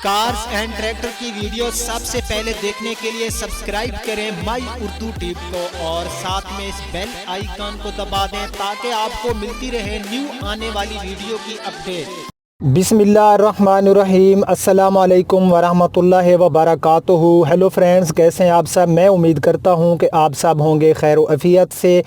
Cars and tractor की video सबसे पहले देखने के लिए सब्सक्राइब करें माई उर्दू टिप को और साथ में इस बेल आइकन को दबा दें ताकि आपको मिलती रहे न्यू आने वाली वीडियो की अपडेट। बिस्मिल्लाहिर्रहमानिर्रहीम, अस्सलाम वालेकुम वरहमतुल्लाहि वबरकातुहू। हेलो फ्रेंड्स, कैसे हैं आप सब। मैं उम्मीद करता हूं कि आप सब होंगे खैर व आफियत से।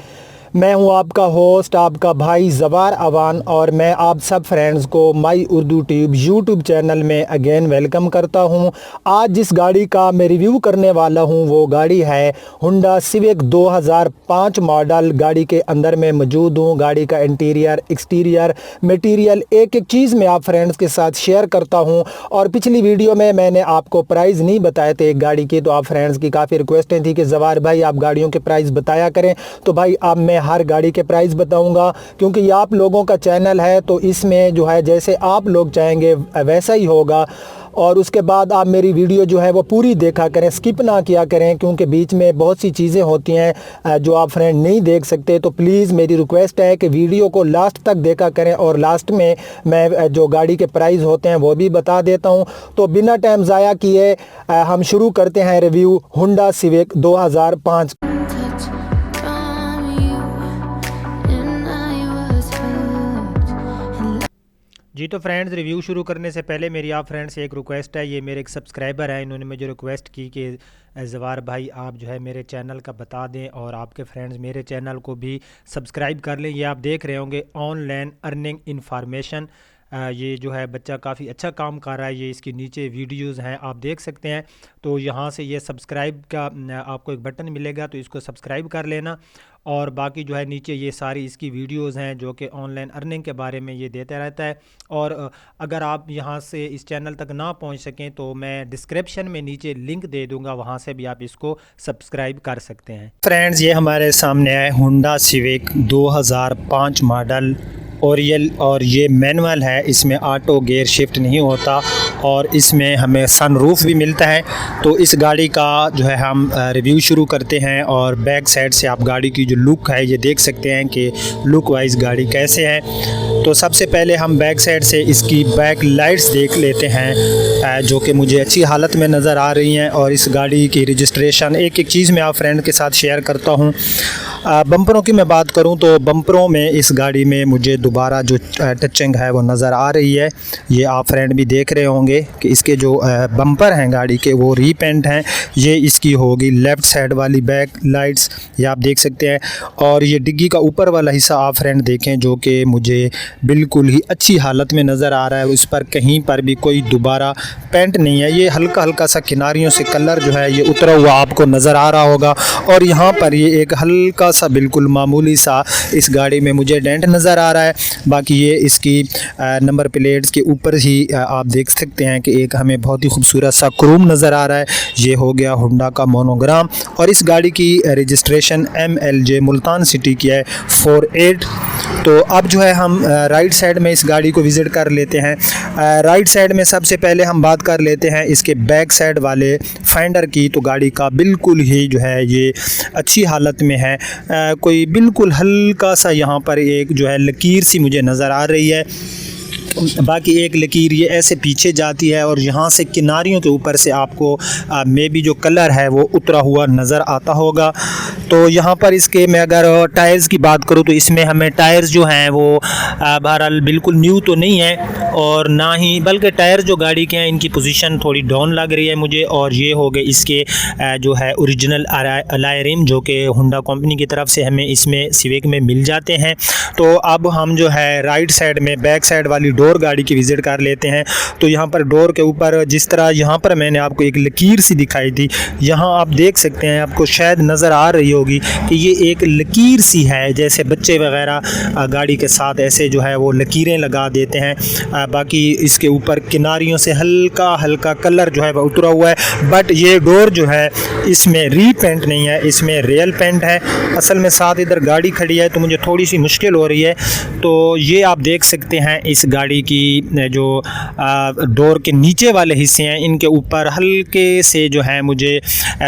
मैं हूं आपका होस्ट, आपका भाई ज़वार अवान, और मैं आप सब फ्रेंड्स को माई उर्दू ट्यूब यूट्यूब चैनल में अगेन वेलकम करता हूं। आज जिस गाड़ी का मैं रिव्यू करने वाला हूं वो गाड़ी है होंडा सिविक 2005 मॉडल। गाड़ी के अंदर में मौजूद हूं। गाड़ी का इंटीरियर, एक्सटीरियर, मटेरियल एक एक चीज़ मैं आप फ्रेंड्स के साथ शेयर करता हूं। और पिछली वीडियो में मैंने आपको प्राइस नहीं बताए थे एक गाड़ी के, तो आप फ्रेंड्स की काफ़ी रिक्वेस्टें थी कि ज़वार भाई आप गाड़ियों के प्राइस बताया करें। तो भाई अब मैं हर गाड़ी के प्राइस बताऊंगा, क्योंकि ये आप लोगों का चैनल है तो इसमें जो है जैसे आप लोग चाहेंगे वैसा ही होगा। और उसके बाद आप मेरी वीडियो जो है वो पूरी देखा करें, स्किप ना किया करें, क्योंकि बीच में बहुत सी चीज़ें होती हैं जो आप फ्रेंड नहीं देख सकते। तो प्लीज़ मेरी रिक्वेस्ट है कि वीडियो को लास्ट तक देखा करें, और लास्ट में मैं जो गाड़ी के प्राइस होते हैं वो भी बता देता हूं। तो बिना टाइम ज़ाया किए हम शुरू करते हैं रिव्यू होंडा सिविक 2005। जी तो फ्रेंड्स, रिव्यू शुरू करने से पहले मेरी आप फ्रेंड्स से एक रिक्वेस्ट है। ये मेरे एक सब्सक्राइबर हैं, इन्होंने मुझे रिक्वेस्ट की कि ज़वार भाई आप जो है मेरे चैनल का बता दें और आपके फ्रेंड्स मेरे चैनल को भी सब्सक्राइब कर लें। ये आप देख रहे होंगे ऑनलाइन अर्निंग इन्फॉर्मेशन। ये जो है बच्चा काफ़ी अच्छा काम कर रहा है। ये इसके नीचे वीडियोस हैं, आप देख सकते हैं। तो यहाँ से ये सब्सक्राइब का आपको एक बटन मिलेगा, तो इसको सब्सक्राइब कर लेना। और बाकी जो है नीचे ये सारी इसकी वीडियोस हैं जो कि ऑनलाइन अर्निंग के बारे में ये देता रहता है। और अगर आप यहाँ से इस चैनल तक ना पहुँच सकें तो मैं डिस्क्रिप्शन में नीचे लिंक दे दूँगा, वहाँ से भी आप इसको सब्सक्राइब कर सकते हैं। फ्रेंड्स, ये हमारे सामने है होंडा सिविक 2005 मॉडल ओरियल, और ये मैनुअल है। इसमें ऑटो गियर शिफ्ट नहीं होता और इसमें हमें सनरूफ भी मिलता है। तो इस गाड़ी का जो है हम रिव्यू शुरू करते हैं। और बैक साइड से आप गाड़ी की जो लुक है ये देख सकते हैं कि लुक वाइज गाड़ी कैसे है। तो सबसे पहले हम बैक साइड से इसकी बैक लाइट्स देख लेते हैं जो कि मुझे अच्छी हालत में नज़र आ रही हैं। और इस गाड़ी की रजिस्ट्रेशन एक एक चीज़ मैं आप फ्रेंड के साथ शेयर करता हूँ। बम्परों की मैं बात करूं तो बम्परों में इस गाड़ी में मुझे दोबारा जो टचिंग है वो नज़र आ रही है। ये आप फ्रेंड भी देख रहे होंगे कि इसके जो बम्पर हैं गाड़ी के वो रीपेंट हैं। ये इसकी होगी लेफ़्ट साइड वाली बैक लाइट्स, ये आप देख सकते हैं। और ये डिग्गी का ऊपर वाला हिस्सा आप फ्रेंड देखें जो कि मुझे बिल्कुल ही अच्छी हालत में नज़र आ रहा है। उस पर कहीं पर भी कोई दोबारा पेंट नहीं है। ये हल्का हल्का सा किनारियों से कलर जो है ये उतरा हुआ आपको नज़र आ रहा होगा। और यहाँ पर ये एक हल्का सा बिल्कुल मामूली सा इस गाड़ी में मुझे डेंट नज़र आ रहा है। बाकी ये इसकी नंबर प्लेट्स के ऊपर ही आप देख सकते हैं कि एक हमें बहुत ही खूबसूरत सा क्रोम नज़र आ रहा है। ये हो गया होंडा का मोनोग्राम। और इस गाड़ी की रजिस्ट्रेशन MLJ मुल्तान सिटी की है 48। तो अब जो है हम राइट साइड में इस गाड़ी को विज़िट कर लेते हैं। राइट साइड में सबसे पहले हम बात कर लेते हैं इसके बैक साइड वाले फेंडर की। तो गाड़ी का बिल्कुल ही जो है ये अच्छी हालत में है। कोई बिल्कुल हल्का सा यहाँ पर एक जो है लकीर सी मुझे नज़र आ रही है। बाकी एक लकीर ये ऐसे पीछे जाती है और यहाँ से किनारियों के ऊपर से आपको मे बी जो कलर है वो उतरा हुआ नज़र आता होगा। तो यहाँ पर इसके मैं अगर टायर्स की बात करूँ तो इसमें हमें टायर्स जो हैं वो बहरहाल बिल्कुल न्यू तो नहीं है और ना ही, बल्कि टायर जो गाड़ी के हैं इनकी पोजीशन थोड़ी डाउन लग रही है मुझे। और ये हो गए इसके जो है ओरिजिनल अलॉय रिम जो कि होंडा कंपनी की तरफ से हमें इसमें सिविक में मिल जाते हैं। तो अब हम जो है राइट साइड में बैक साइड वाली डोर गाड़ी की विज़िट कर लेते हैं। तो यहाँ पर डोर के ऊपर जिस तरह यहाँ पर मैंने आपको एक लकीर सी दिखाई थी, यहाँ आप देख सकते हैं, आपको शायद नज़र आ रही होगी कि ये एक लकीर सी है, जैसे बच्चे वगैरह गाड़ी के साथ ऐसे जो है वो लकीरें लगा देते हैं। बाकी इसके ऊपर किनारियों से हल्का हल्का कलर जो है वह उतरा हुआ है। बट ये डोर जो है इसमें रीपेंट नहीं है, इसमें रियल पेंट है। असल में साथ इधर गाड़ी खड़ी है तो मुझे थोड़ी सी मुश्किल हो रही है। तो ये आप देख सकते हैं इस गाड़ी की जो डोर के नीचे वाले हिस्से हैं इनके ऊपर हल्के से जो है मुझे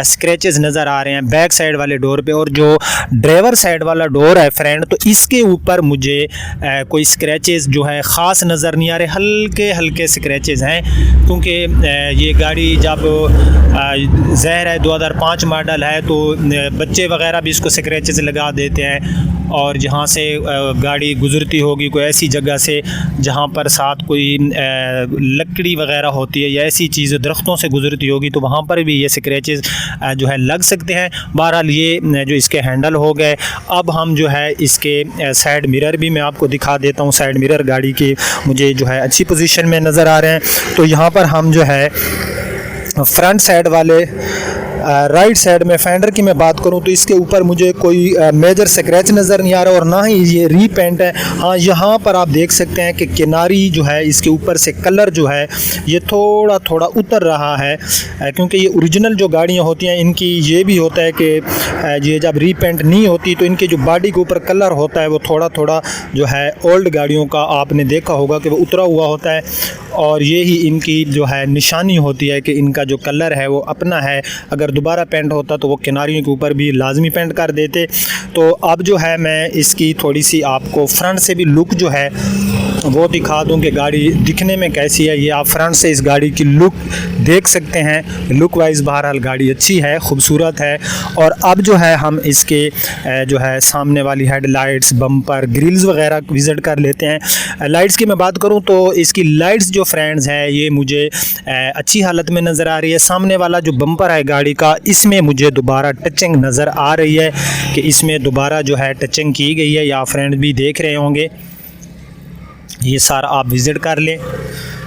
स्क्रैचेस नज़र आ रहे हैं। बैक साइड वाले डोर डोर पे, और जो ड्राइवर साइड वाला डोर है फ्रेंड, तो इसके ऊपर मुझे कोई स्क्रैचेस जो है ख़ास नज़र नहीं आ रहे, हल्के हल्के स्क्रैचेस हैं, क्योंकि ये गाड़ी जब ज़हर है 2005 मॉडल है, तो बच्चे वगैरह भी इसको स्क्रैचेस लगा देते हैं, और जहाँ से गाड़ी गुज़रती होगी कोई ऐसी जगह से जहाँ पर साथ कोई लकड़ी वगैरह होती है या ऐसी चीज़ें दरख्तों से गुज़रती होगी, तो वहाँ पर भी ये स्क्रैचेस जो है लग सकते हैं। बहरहाल ये जो इसके हैंडल हो गए। अब हम जो है इसके साइड मिरर भी मैं आपको दिखा देता हूँ। साइड मिरर गाड़ी के मुझे जो है अच्छी पोजीशन में नज़र आ रहे हैं। तो यहाँ पर हम जो है फ्रंट साइड वाले राइट साइड में फेंडर की मैं बात करूं तो इसके ऊपर मुझे कोई मेजर स्क्रैच नज़र नहीं आ रहा, और ना ही ये रीपेंट है। हाँ, यहाँ पर आप देख सकते हैं कि किनारी जो है इसके ऊपर से कलर जो है ये थोड़ा थोड़ा उतर रहा है, क्योंकि ये ओरिजिनल जो गाड़ियाँ होती हैं इनकी ये भी होता है कि ये जब रीपेंट नहीं होती तो इनके जो बॉडी के ऊपर कलर होता है वो थोड़ा थोड़ा जो है ओल्ड गाड़ियों का आपने देखा होगा कि वो उतरा हुआ होता है, और ये ही इनकी जो है निशानी होती है कि इनका जो कलर है वो अपना है। अगर दोबारा पेंट होता तो वो किनारियों के ऊपर भी लाजमी पेंट कर देते। तो अब जो है मैं इसकी थोड़ी सी आपको फ्रंट से भी लुक जो है वो दिखा दूं कि गाड़ी दिखने में कैसी है। ये आप फ्रंट से इस गाड़ी की लुक देख सकते हैं। लुक वाइज बहरहाल गाड़ी अच्छी है, खूबसूरत है। और अब जो है हम इसके जो है सामने वाली हेडलाइट्स, बम्पर, ग्रिल्स वगैरह विज़िट कर लेते हैं। लाइट्स की मैं बात करूं तो इसकी लाइट्स जो फ्रेंड्स है ये मुझे अच्छी हालत में नज़र आ रही है। सामने वाला जो बम्पर है गाड़ी का, इसमें मुझे दोबारा टचिंग नज़र आ रही है कि इसमें दोबारा जो है टचिंग की गई है, या फ्रेंड भी देख रहे होंगे। ये सारा आप विज़िट कर लें।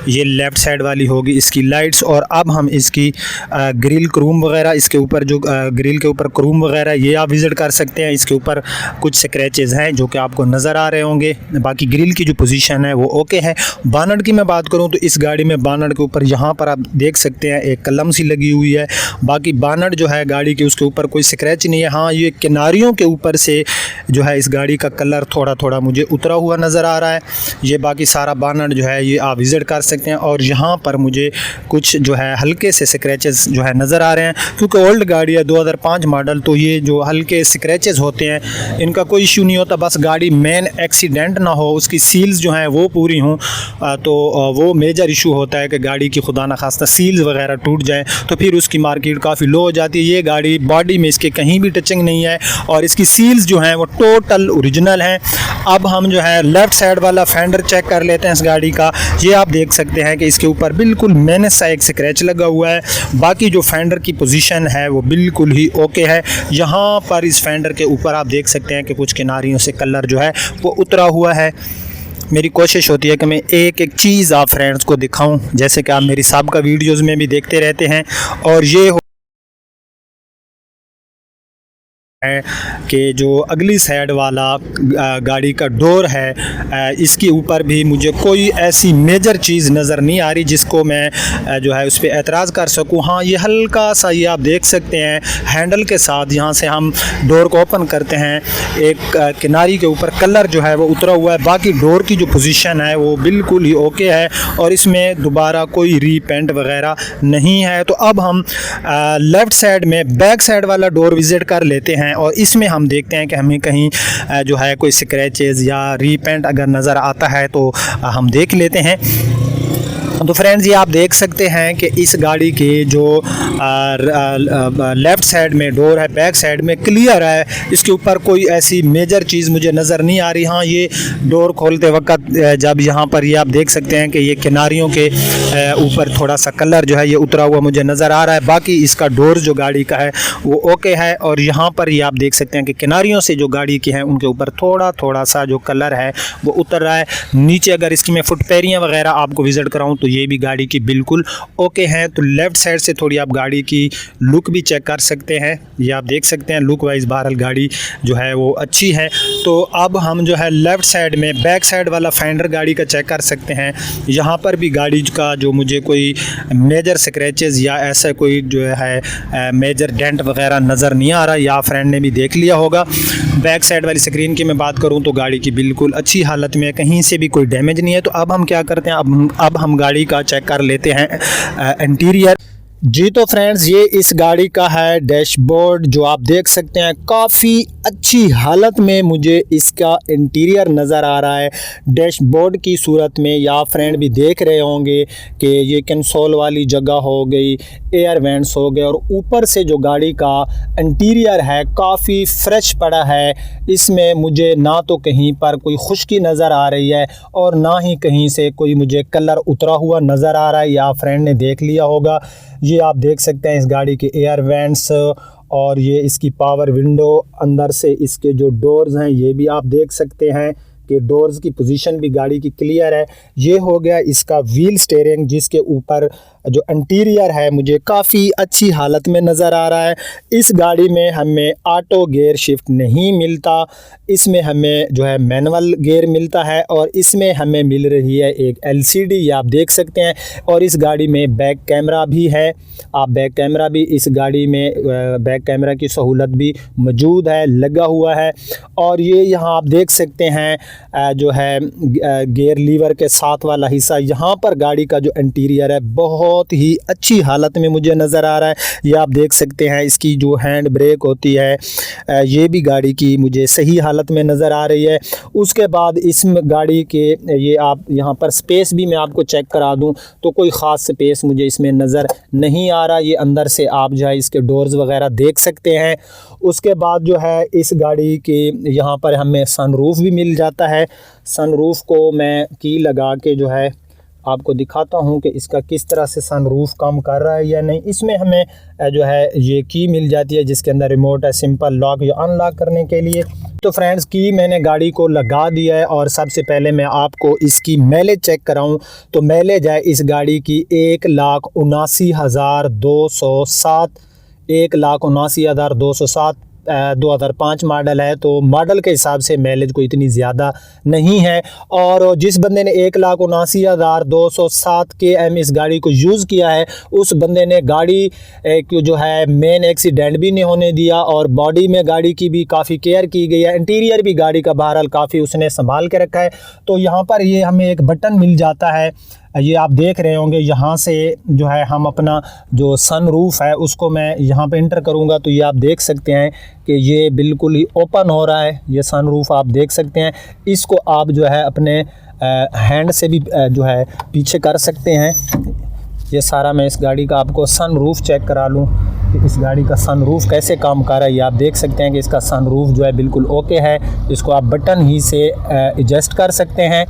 ये लेफ़्ट साइड वाली होगी इसकी लाइट्स। और अब हम इसकी ग्रिल क्रूम वगैरह, इसके ऊपर जो ग्रिल के ऊपर क्रूम वगैरह ये आप विज़िट कर सकते हैं। इसके ऊपर कुछ स्क्रैचेस हैं जो कि आपको नज़र आ रहे होंगे। बाकी ग्रिल की जो पोजीशन है वो ओके है। बानट की मैं बात करूं तो इस गाड़ी में बानट के ऊपर यहाँ पर आप देख सकते हैं एक कलम सी लगी हुई है। बाकी बानट जो है गाड़ी के उसके ऊपर कोई स्क्रैच नहीं है। हाँ, ये किनारियों के ऊपर से जो है इस गाड़ी का कलर थोड़ा थोड़ा मुझे उतरा हुआ नज़र आ रहा है। ये बाकी सारा बानट जो है ये आप विज़िट कर सकते हैं। और यहाँ पर मुझे कुछ जो है हल्के से स्क्रैचेस जो है नज़र आ रहे हैं, क्योंकि ओल्ड गाड़ी है 2005 मॉडल, तो ये जो हल्के स्क्रैचेस होते हैं इनका कोई इशू नहीं होता। बस गाड़ी मेन एक्सीडेंट ना हो, उसकी सील्स जो हैं वो पूरी हों, तो वो मेजर इशू होता है कि गाड़ी की खुदा न खास्ता सील्स वगैरह टूट जाए तो फिर उसकी मार्केट काफ़ी लो हो जाती है। ये गाड़ी बॉडी में इसके कहीं भी टचिंग नहीं है और इसकी सील्स जो हैं वो टोटल ओरिजिनल हैं। अब हम जो है लेफ़्ट साइड वाला फेंडर चेक कर लेते हैं इस गाड़ी का। ये आप देख सकते हैं कि इसके ऊपर बिल्कुल मैंने सा एक स्क्रैच लगा हुआ है। बाकी जो फेंडर की पोजीशन है वो बिल्कुल ही ओके है। यहाँ पर इस फेंडर के ऊपर आप देख सकते हैं कि कुछ किनारियों से कलर जो है वो उतरा हुआ है। मेरी कोशिश होती है कि मैं एक एक चीज़ आप फ्रेंड्स को दिखाऊं, जैसे कि आप मेरी साबिका वीडियोज़ में भी देखते रहते हैं। और ये है कि जो अगली साइड वाला गाड़ी का डोर है, इसके ऊपर भी मुझे कोई ऐसी मेजर चीज़ नज़र नहीं आ रही जिसको मैं जो है उस पर एतराज़ कर सकूं। हाँ, ये हल्का सा ये आप देख सकते हैं हैंडल के साथ यहाँ से हम डोर को ओपन करते हैं, एक किनारी के ऊपर कलर जो है वो उतरा हुआ है। बाकी डोर की जो पोजीशन है वो बिल्कुल ही ओके है और इसमें दोबारा कोई रीपेंट वगैरह नहीं है। तो अब हम लेफ़्ट साइड में बैक साइड वाला डोर विज़िट कर लेते हैं और इसमें हम देखते हैं कि हमें कहीं जो है कोई स्क्रैचेस या रीपेंट अगर नज़र आता है तो हम देख लेते हैं। तो फ्रेंड्स, ये आप देख सकते हैं कि इस गाड़ी के जो लेफ़्ट साइड में डोर है, बैक साइड में क्लियर है, इसके ऊपर कोई ऐसी मेजर चीज़ मुझे नज़र नहीं आ रही। हाँ, ये डोर खोलते वक्त जब यहाँ पर ये आप देख सकते हैं कि ये किनारियों के ऊपर थोड़ा सा कलर जो है ये उतरा हुआ मुझे नज़र आ रहा है। बाकी इसका डोर जो गाड़ी का है वो ओके है। और यहाँ पर ये आप देख सकते हैं कि किनारियों से जो गाड़ी के हैं उनके ऊपर थोड़ा थोड़ा सा जो कलर है वो उतर रहा है। नीचे अगर इसकी मैं फुटपैरियाँ वगैरह आपको विज़िट कराऊँ तो ये भी गाड़ी की बिल्कुल ओके हैं। तो लेफ़्ट साइड से थोड़ी आप गाड़ी की लुक भी चेक कर सकते हैं। ये आप देख सकते हैं लुक वाइज बहरहाल गाड़ी जो है वो अच्छी है। तो अब हम जो है लेफ़्ट साइड में बैक साइड वाला फेंडर गाड़ी का चेक कर सकते हैं। यहाँ पर भी गाड़ी का जो मुझे कोई मेजर स्क्रैचेस या ऐसा कोई जो है मेजर डेंट वगैरह नज़र नहीं आ रहा, या फ्रेंड ने भी देख लिया होगा। बैक साइड वाली स्क्रीन की मैं बात करूँ तो गाड़ी की बिल्कुल अच्छी हालत में, कहीं से भी कोई डैमेज नहीं है। तो अब हम क्या करते हैं, अब हम गाड़ी का चेक कर लेते हैं इंटीरियर। जी तो फ्रेंड्स, ये इस गाड़ी का है डैशबोर्ड जो आप देख सकते हैं। काफ़ी अच्छी हालत में मुझे इसका इंटीरियर नज़र आ रहा है डैशबोर्ड की सूरत में। या फ्रेंड भी देख रहे होंगे कि ये कंसोल वाली जगह हो गई, एयर वेंट्स हो गए, और ऊपर से जो गाड़ी का इंटीरियर है काफ़ी फ्रेश पड़ा है। इसमें मुझे ना तो कहीं पर कोई खुश्की नज़र आ रही है और ना ही कहीं से कोई मुझे कलर उतरा हुआ नज़र आ रहा है। या फ्रेंड ने देख लिया होगा, ये आप देख सकते हैं इस गाड़ी के एयर वेंट्स और ये इसकी पावर विंडो, अंदर से इसके जो डोर्स हैं ये भी आप देख सकते हैं कि डोर्स की पोजीशन भी गाड़ी की क्लियर है। ये हो गया इसका व्हील स्टीयरिंग, जिसके ऊपर जो इंटीरियर है मुझे काफ़ी अच्छी हालत में नज़र आ रहा है। इस गाड़ी में हमें ऑटो गियर शिफ्ट नहीं मिलता, इसमें हमें जो है मैनुअल गियर मिलता है और इसमें हमें मिल रही है एक LCD, ये आप देख सकते हैं। और इस गाड़ी में बैक कैमरा भी है, आप बैक कैमरा भी इस गाड़ी में बैक कैमरा की सहूलत भी मौजूद है, लगा हुआ है। और ये यहाँ आप देख सकते हैं जो है गियर लीवर के साथ वाला हिस्सा, यहाँ पर गाड़ी का जो इंटीरियर है बहुत ही अच्छी हालत में मुझे नज़र आ रहा है। ये आप देख सकते हैं इसकी जो हैंड ब्रेक होती है ये भी गाड़ी की मुझे सही हालत में नज़र आ रही है। उसके बाद इस गाड़ी के ये आप यहाँ पर स्पेस भी मैं आपको चेक करा दूँ तो कोई ख़ास स्पेस मुझे इसमें नज़र नहीं आ रहा। ये अंदर से आप जो है इसके डोर्स वगैरह देख सकते हैं। उसके बाद जो है इस गाड़ी के यहाँ पर हमें सनरूफ़ भी मिल जाता है। सनरूफ़ को मैं की लगा के जो है आपको दिखाता हूँ कि इसका किस तरह से सनरूफ़ काम कर रहा है या नहीं। इसमें हमें जो है ये की मिल जाती है जिसके अंदर रिमोट है, सिंपल लॉक या अनलॉक करने के लिए। तो फ्रेंड्स, की मैंने गाड़ी को लगा दिया है और सबसे पहले मैं आपको इसकी माइलेज चेक कराऊं तो माइलेज है इस गाड़ी की 1,79,207, 1,79,207। 2005 मॉडल है, तो मॉडल के हिसाब से माइलेज को इतनी ज़्यादा नहीं है। और जिस बंदे ने 1,79,207 km इस गाड़ी को यूज़ किया है उस बंदे ने गाड़ी जो है मेन एक्सीडेंट भी नहीं होने दिया और बॉडी में गाड़ी की भी काफ़ी केयर की गई है। इंटीरियर भी गाड़ी का बहरहाल काफ़ी उसने संभाल के रखा है। तो यहाँ पर ये हमें एक बटन मिल जाता है, ये आप देख रहे होंगे। यहाँ से जो है हम अपना जो सनरूफ़ है उसको मैं यहाँ पे इंटर करूँगा तो ये आप देख सकते हैं कि ये बिल्कुल ही ओपन हो रहा है। ये सनरूफ़ आप देख सकते हैं। इसको आप जो है अपने हैंड से भी जो है पीछे कर सकते हैं। ये सारा मैं इस गाड़ी का आपको सनरूफ़ चेक करा लूँ कि इस गाड़ी का सनरूफ़ कैसे काम कर रहा है। ये आप देख सकते हैं कि इसका सनरूफ़ जो है बिल्कुल ओके है। इसको आप बटन ही से एडजस्ट कर सकते हैं।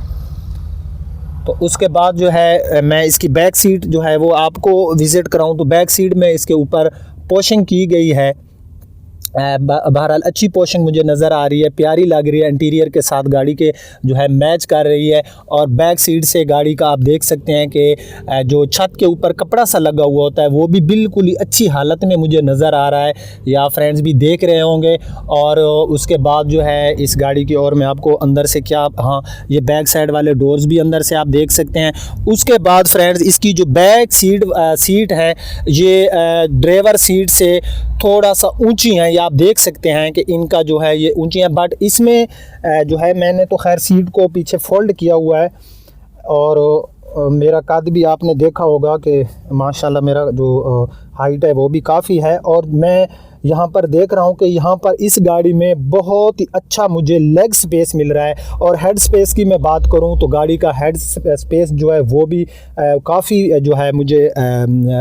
तो उसके बाद जो है मैं इसकी बैक सीट जो है वो आपको विज़िट कराऊं तो बैक सीट में इसके ऊपर पोशिंग की गई है। बहरहाल अच्छी पोशिंग मुझे नज़र आ रही है, प्यारी लग रही है, इंटीरियर के साथ गाड़ी के जो है मैच कर रही है। और बैक सीट से गाड़ी का आप देख सकते हैं कि जो छत के ऊपर कपड़ा सा लगा हुआ होता है वो भी बिल्कुल ही अच्छी हालत में मुझे नज़र आ रहा है। या फ्रेंड्स भी देख रहे होंगे। और उसके बाद जो है इस गाड़ी की और मैं आपको अंदर से क्या, हाँ, ये बैक साइड वाले डोर्स भी अंदर से आप देख सकते हैं। उसके बाद फ्रेंड्स इसकी जो बैक सीट है ये ड्राइवर सीट से थोड़ा सा ऊंची है। आप देख सकते हैं कि इनका जो है ये ऊंची है, बट इसमें जो है मैंने तो खैर सीट को पीछे फोल्ड किया हुआ है। और मेरा कद भी आपने देखा होगा कि माशाल्लाह मेरा जो हाइट है वो भी काफ़ी है। और मैं यहाँ पर देख रहा हूँ कि यहाँ पर इस गाड़ी में बहुत ही अच्छा मुझे लेग स्पेस मिल रहा है। और हेड स्पेस की मैं बात करूँ तो गाड़ी का हेड स्पेस जो है वो भी काफ़ी जो है मुझे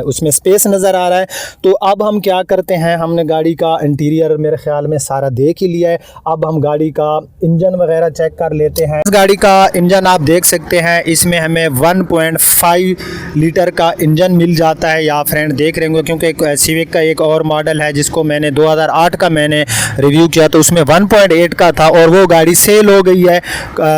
उसमें स्पेस नज़र आ रहा है। तो अब हम क्या करते हैं, हमने गाड़ी का इंटीरियर मेरे ख्याल में सारा देख ही लिया है। अब हम गाड़ी का इंजन वगैरह चेक कर लेते हैं। इस गाड़ी का इंजन आप देख सकते हैं, इसमें हमें 1.5 लीटर का इंजन मिल जाता है। या फ्रेंड देख रहे होंगे क्योंकि सिविक का एक और मॉडल है जिसको मैंने 2008 का मैंने रिव्यू किया तो उसमें 1.8 का था और वो गाड़ी सेल हो गई है।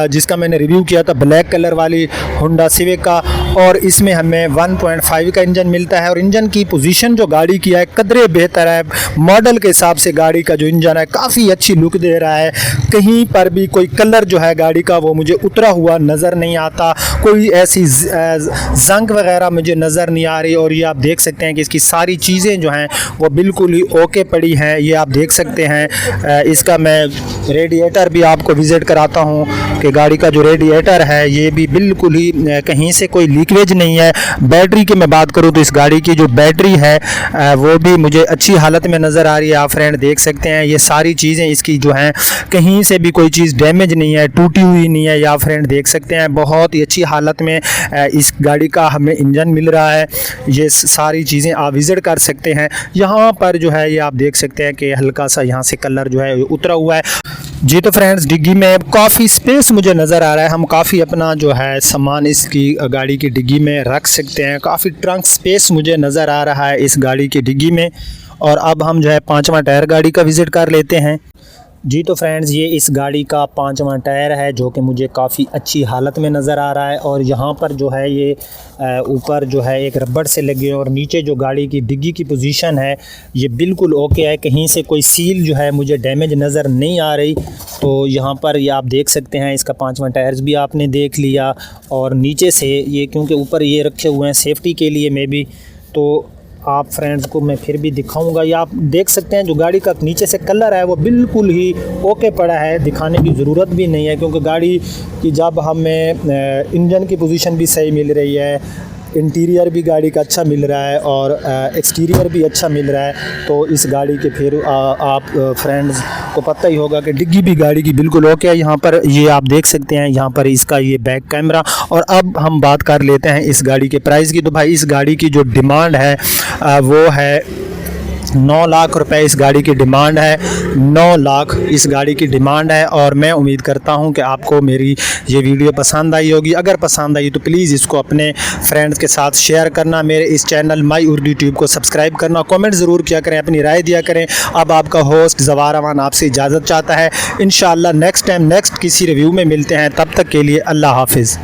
जिसका मैंने रिव्यू किया था ब्लैक कलर वाली होंडा सिविक का, और इसमें हमें 1.5 का इंजन मिलता है। और इंजन की पोजीशन जो गाड़ी की है कदरे बेहतर है। मॉडल के हिसाब से गाड़ी का जो इंजन है काफ़ी अच्छी लुक दे रहा है। कहीं पर भी कोई कलर जो है गाड़ी का वो मुझे उतरा हुआ नज़र नहीं आता, कोई ऐसी जंग वगैरह मुझे नज़र नहीं आ रही। और ये आप देख सकते हैं कि इसकी सारी चीज़ें जो हैं वो बिल्कुल ही ओके पड़ी हैं। ये आप देख सकते हैं। इसका मैं रेडिएटर भी आपको विज़िट कराता हूँ कि गाड़ी का जो रेडिएटर है ये भी बिल्कुल ही कहीं से कोई लीकेज नहीं है। बैटरी की मैं बात करूँ तो इस गाड़ी की जो बैटरी है वो भी मुझे अच्छी हालत में नज़र आ रही है। आप फ्रेंड देख सकते हैं ये सारी चीज़ें इसकी जो हैं कहीं से भी कोई चीज़ डैमेज नहीं है, टूटी हुई नहीं है। या फ्रेंड देख सकते हैं बहुत ही अच्छी हालत में इस गाड़ी का हमें इंजन मिल रहा है। ये सारी चीज़ें आप विज़िट कर सकते हैं। यहाँ पर जो है ये आप देख सकते हैं कि हल्का सा यहाँ से कलर जो है उतरा हुआ है। जी तो फ्रेंड्स डिग्गी में काफ़ी स्पेस मुझे नज़र आ रहा है। हम काफ़ी अपना जो है सामान इसकी गाड़ी की डिग्गी में रख सकते हैं। काफ़ी ट्रंक स्पेस मुझे नज़र आ रहा है इस गाड़ी की डिग्गी में। और अब हम जो है 5वां टायर गाड़ी का विज़िट कर लेते हैं। जी तो फ्रेंड्स ये इस गाड़ी का 5वां टायर है जो कि मुझे काफ़ी अच्छी हालत में नज़र आ रहा है। और यहाँ पर जो है ये ऊपर जो है एक रबड़ से लगे और नीचे जो गाड़ी की डिग्गी की पोजीशन है ये बिल्कुल ओके है। कहीं से कोई सील जो है मुझे डैमेज नज़र नहीं आ रही। तो यहाँ पर ये आप देख सकते हैं इसका 5वां टायर्स भी आपने देख लिया। और नीचे से ये क्योंकि ऊपर ये रखे हुए हैं सेफ्टी के लिए मे भी, तो आप फ्रेंड्स को मैं फिर भी दिखाऊंगा। या आप देख सकते हैं जो गाड़ी का नीचे से कलर है वो बिल्कुल ही ओके पड़ा है, दिखाने की ज़रूरत भी नहीं है। क्योंकि गाड़ी की जब हमें इंजन की पोजीशन भी सही मिल रही है, इंटीरियर भी गाड़ी का अच्छा मिल रहा है और एक्सटीरियर भी अच्छा मिल रहा है, तो इस गाड़ी के फिर आप फ्रेंड्स को पता ही होगा कि डिग्गी भी गाड़ी की बिल्कुल ओके है। यहाँ पर ये आप देख सकते हैं यहाँ पर इसका ये बैक कैमरा। और अब हम बात कर लेते हैं इस गाड़ी के प्राइस की। तो भाई इस गाड़ी की जो डिमांड है वो है 9 लाख रुपए इस गाड़ी की डिमांड है। 9 लाख इस गाड़ी की डिमांड है। और मैं उम्मीद करता हूं कि आपको मेरी ये वीडियो पसंद आई होगी। अगर पसंद आई तो प्लीज़ इसको अपने फ्रेंड्स के साथ शेयर करना, मेरे इस चैनल माई उर्दू ट्यूब को सब्सक्राइब करना, कमेंट ज़रूर किया करें, अपनी राय दिया करें। अब आपका होस्ट ज़वार अमान आपसे इजाज़त चाहता है। इंशाअल्लाह नेक्स्ट टाइम नेक्स्ट किसी रिव्यू में मिलते हैं। तब तक के लिए अल्लाह हाफिज़।